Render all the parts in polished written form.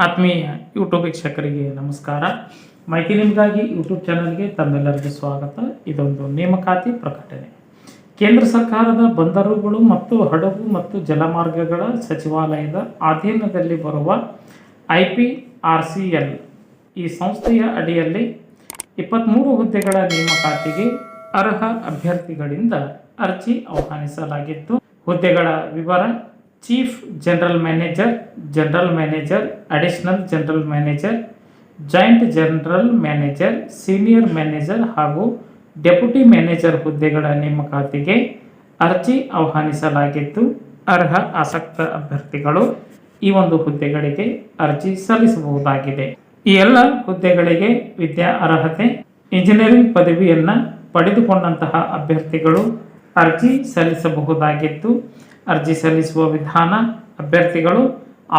ಆತ್ಮೀಯ ಯೂಟ್ಯೂಬ್ ವೀಕ್ಷಕರಿಗೆ ನಮಸ್ಕಾರ. ಮಾಹಿತಿ ನಿಮಗಾಗಿ ಯೂಟ್ಯೂಬ್ ಚಾನಲ್ಗೆ ತಮ್ಮೆಲ್ಲರಿಗೂ ಸ್ವಾಗತ. ಇದೊಂದು ನೇಮಕಾತಿ ಪ್ರಕಟಣೆ. ಕೇಂದ್ರ ಸರ್ಕಾರದ ಬಂದರುಗಳು ಮತ್ತು ಹಡಗು ಮತ್ತು ಜಲಮಾರ್ಗಗಳ ಸಚಿವಾಲಯದ ಅಧೀನದಲ್ಲಿ ಬರುವ IPRCL ಈ ಸಂಸ್ಥೆಯ ಅಡಿಯಲ್ಲಿ 23 ಹುದ್ದೆಗಳ ನೇಮಕಾತಿಗೆ ಅರ್ಹ ಅಭ್ಯರ್ಥಿಗಳಿಂದ ಅರ್ಜಿ ಆಹ್ವಾನಿಸಲಾಗಿತ್ತು. ಹುದ್ದೆಗಳ ವಿವರ: chief general manager, additional general manager, joint general manager, senior manager ಹಾಗೂ ಡೆಪ್ಯೂಟಿ ಮ್ಯಾನೇಜರ್ ಹುದ್ದೆಗಳ ನೇಮಕಾತಿಗೆ ಅರ್ಜಿ ಆಹ್ವಾನಿಸಲಾಗಿದ್ದು, ಅರ್ಹ ಆಸಕ್ತ ಅಭ್ಯರ್ಥಿಗಳು ಈ ಒಂದು ಹುದ್ದೆಗಳಿಗೆ ಅರ್ಜಿ ಸಲ್ಲಿಸಬಹುದಾಗಿದೆ. ಈ ಎಲ್ಲ ಹುದ್ದೆಗಳಿಗೆ ವಿದ್ಯಾ ಅರ್ಹತೆ ಇಂಜಿನಿಯರಿಂಗ್ ಪದವಿಯನ್ನು ಪಡೆದುಕೊಂಡಂತಹ ಅಭ್ಯರ್ಥಿಗಳು ಅರ್ಜಿ ಸಲ್ಲಿಸಬಹುದಾಗಿದ್ದು, ಅರ್ಜಿ ಸಲ್ಲಿಸುವ ವಿಧಾನ: ಅಭ್ಯರ್ಥಿಗಳು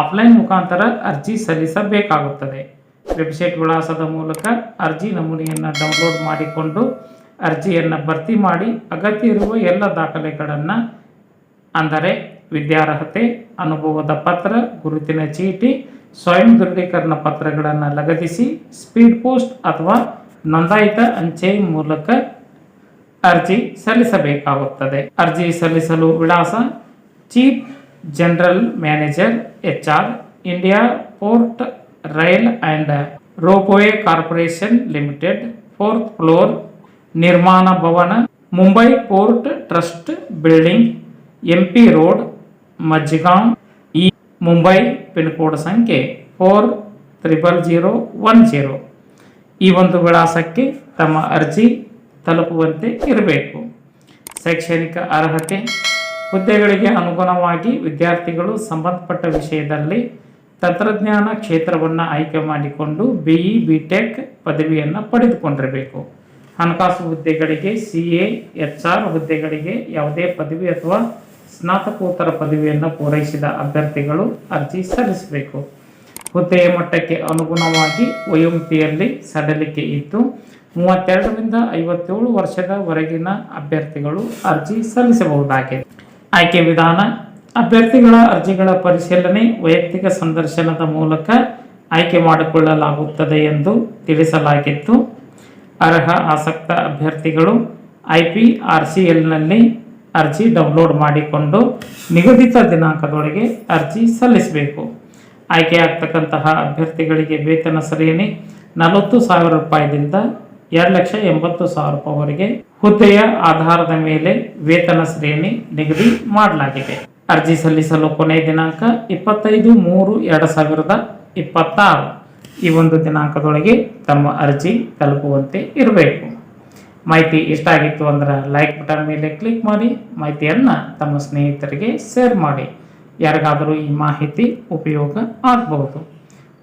ಆಫ್ಲೈನ್ ಮುಖಾಂತರ ಅರ್ಜಿ ಸಲ್ಲಿಸಬೇಕಾಗುತ್ತದೆ. ವೆಬ್ಸೈಟ್ ವಿಳಾಸದ ಮೂಲಕ ಅರ್ಜಿ ನಮೂನೆಯನ್ನು ಡೌನ್ಲೋಡ್ ಮಾಡಿಕೊಂಡು ಅರ್ಜಿಯನ್ನು ಭರ್ತಿ ಮಾಡಿ ಅಗತ್ಯ ಇರುವ ಎಲ್ಲ ದಾಖಲೆಗಳನ್ನು ಅಂದರೆ ವಿದ್ಯಾರ್ಹತೆ, ಅನುಭವದ ಪತ್ರ, ಗುರುತಿನ ಚೀಟಿ, ಸ್ವಯಂ ದೃಢೀಕರಣ ಪತ್ರಗಳನ್ನು ಲಗತ್ತಿಸಿ ಸ್ಪೀಡ್ ಪೋಸ್ಟ್ ಅಥವಾ ನೋಂದಾಯಿತ ಅಂಚೆ ಮೂಲಕ ಅರ್ಜಿ ಸಲ್ಲಿಸಬೇಕಾಗುತ್ತದೆ. ಅರ್ಜಿ ಸಲ್ಲಿಸಲು ವಿಳಾಸ: chief general manager HR, India port rail and ropeway corporation limited, 4th floor, Nirman Bhavan, Mumbai port trust building, MP road, Mazgaon, Mumbai. Pin code ಸಂಖ್ಯೆ 400010. ಈ ಒಂದು ವಿಳಾಸಕ್ಕೆ ತಮ್ಮ ಅರ್ಜಿ ತಲುಪುವಂತೆ ಇರಬೇಕು. ಶೈಕ್ಷಣಿಕ ಅರ್ಹತೆ: ಹುದ್ದೆಗಳಿಗೆ ಅನುಗುಣವಾಗಿ ವಿದ್ಯಾರ್ಥಿಗಳು ಸಂಬಂಧಪಟ್ಟ ವಿಷಯದಲ್ಲಿ ತಂತ್ರಜ್ಞಾನ ಕ್ಷೇತ್ರವನ್ನು ಆಯ್ಕೆ ಮಾಡಿಕೊಂಡು BE BTech ಪದವಿಯನ್ನು ಪಡೆದುಕೊಂಡಿರಬೇಕು. ಹಣಕಾಸು ಹುದ್ದೆಗಳಿಗೆ CA HR ಹುದ್ದೆಗಳಿಗೆ ಯಾವುದೇ ಪದವಿ ಅಥವಾ ಸ್ನಾತಕೋತ್ತರ ಪದವಿಯನ್ನು ಪೂರೈಸಿದ ಅಭ್ಯರ್ಥಿಗಳು ಅರ್ಜಿ ಸಲ್ಲಿಸಬೇಕು. ಹುದ್ದೆಯ ಮಟ್ಟಕ್ಕೆ ಅನುಗುಣವಾಗಿ ವಯೋಮಿತಿಯಲ್ಲಿ ಸಡಿಲಿಕೆ ಇದ್ದು 32ರಿಂದ 57 ವರ್ಷದವರೆಗಿನ ಅಭ್ಯರ್ಥಿಗಳು ಅರ್ಜಿ ಸಲ್ಲಿಸಬಹುದಾಗಿದೆ. ಆಯ್ಕೆ ವಿಧಾನ: ಅಭ್ಯರ್ಥಿಗಳ ಅರ್ಜಿಗಳ ಪರಿಶೀಲನೆ ವೈಯಕ್ತಿಕ ಸಂದರ್ಶನದ ಮೂಲಕ ಆಯ್ಕೆ ಮಾಡಿಕೊಳ್ಳಲಾಗುತ್ತದೆ ಎಂದು ತಿಳಿಸಲಾಗಿತ್ತು. ಅರ್ಹ ಆಸಕ್ತ ಅಭ್ಯರ್ಥಿಗಳು IPRCLನಲ್ಲಿ ಅರ್ಜಿ ಡೌನ್ಲೋಡ್ ಮಾಡಿಕೊಂಡು ನಿಗದಿತ ದಿನಾಂಕದೊಳಗೆ ಅರ್ಜಿ ಸಲ್ಲಿಸಬೇಕು. ಆಯ್ಕೆಯಾಗತಕ್ಕಂತಹ ಅಭ್ಯರ್ಥಿಗಳಿಗೆ ವೇತನ ಶ್ರೇಣಿ 40,000 ರೂಪಾಯಿದಿಂದ 2,80,000 ರೂಪಾಯಿವರೆಗೆ ಹುದ್ದೆಯ ಆಧಾರದ ಮೇಲೆ ವೇತನ ಶ್ರೇಣಿ ನಿಗದಿ ಮಾಡಲಾಗಿದೆ. ಅರ್ಜಿ ಸಲ್ಲಿಸಲು ಕೊನೆಯ ದಿನಾಂಕ 25/3/2026 ಈ ಒಂದು ದಿನಾಂಕದೊಳಗೆ ತಮ್ಮ ಅರ್ಜಿ ತಲುಪುವಂತೆ ಇರಬೇಕು. ಮಾಹಿತಿ ಇಷ್ಟ ಆಗಿತ್ತು ಅಂದ್ರೆ ಲೈಕ್ ಬಟನ್ ಮೇಲೆ ಕ್ಲಿಕ್ ಮಾಡಿ, ಮಾಹಿತಿಯನ್ನು ತಮ್ಮ ಸ್ನೇಹಿತರಿಗೆ ಶೇರ್ ಮಾಡಿ. ಯಾರಿಗಾದರೂ ಈ ಮಾಹಿತಿ ಉಪಯೋಗ ಆಗಬಹುದು.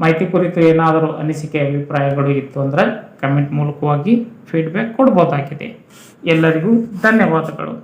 ಮಾಹಿತಿ ಕುರಿತು ಏನಾದರೂ ಅನಿಸಿಕೆ ಅಭಿಪ್ರಾಯಗಳು ಇತ್ತು ಅಂದರೆ ಕಮೆಂಟ್ ಮೂಲಕವಾಗಿ ಫೀಡ್ಬ್ಯಾಕ್ ಕೊಡ್ಬೋದಾಗಿದೆ. ಎಲ್ಲರಿಗೂ ಧನ್ಯವಾದಗಳು.